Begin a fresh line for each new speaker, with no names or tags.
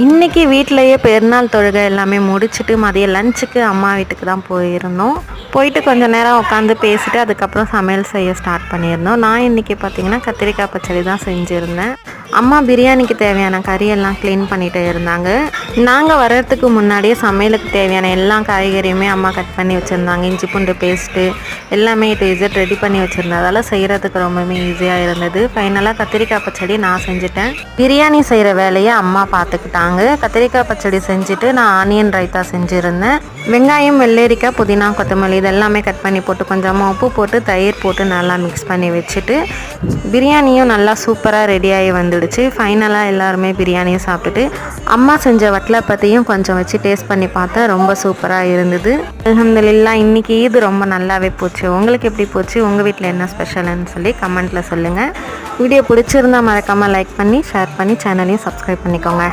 இன்றைக்கி வீட்டிலையே பெருநாள் தொழுகை எல்லாமே முடிச்சுட்டு மதிய லஞ்சுக்கு அம்மா வீட்டுக்கு தான் போயிருந்தோம். போயிட்டு கொஞ்சம் நேரம் உட்காந்து பேசிட்டு அதுக்கப்புறம் சமையல் செய்ய ஸ்டார்ட் பண்ணியிருந்தோம். நான் இன்றைக்கி பார்த்திங்கன்னா கத்திரிக்காய் பச்சடி தான் செஞ்சுருந்தேன். அம்மா பிரியாணிக்கு தேவையான கறியெல்லாம் க்ளீன் பண்ணிகிட்டே இருந்தாங்க. நாங்கள் வர்றதுக்கு முன்னாடியே சமையலுக்கு தேவையான எல்லா காய்கறியுமே அம்மா கட் பண்ணி வச்சுருந்தாங்க. இஞ்சி பூண்டு பேஸ்ட்டு எல்லாமே ரெடி பண்ணி வச்சுருந்ததால் செய்கிறதுக்கு ரொம்பவே ஈஸியாக இருந்தது. ஃபைனலாக கத்திரிக்காய் பச்சடி நான் செஞ்சுட்டேன். பிரியாணி செய்கிற வேலையை அம்மா பார்த்துக்கிட்டாங்க. கத்திரிக்காய் பச்சடி செஞ்சுட்டு நான் ஆனியன் ரைத்தா செஞ்சுருந்தேன். வெங்காயம், வெள்ளரிக்காய், புதினா, கொத்தமல்லி இதெல்லாமே கட் பண்ணி போட்டு கொஞ்சமாக உப்பு போட்டு தயிர் போட்டு நல்லா மிக்ஸ் பண்ணி வச்சுட்டு பிரியாணியும் நல்லா சூப்பராக ரெடியாகி வந்துடுச்சு. ஃபைனலாக எல்லாருமே பிரியாணியை சாப்பிட்டுட்டு அம்மா செஞ்ச வட்டலை பற்றியும் கொஞ்சம் வச்சு டேஸ்ட் பண்ணி பார்த்தேன். ரொம்ப சூப்பராக இருந்தது. அல்ஹம்துலில்லாஹ் இன்னைக்கு இது ரொம்ப நல்லாவே போச்சு. உங்களுக்கு எப்படி போச்சு? உங்கள் வீட்டில் என்ன ஸ்பெஷல்னு சொல்லி கமெண்ட்டில் சொல்லுங்கள். வீடியோ பிடிச்சிருந்தால் மறக்காமல் லைக் பண்ணி ஷேர் பண்ணி சேனலையும் சப்ஸ்கிரைப் பண்ணிக்கோங்க.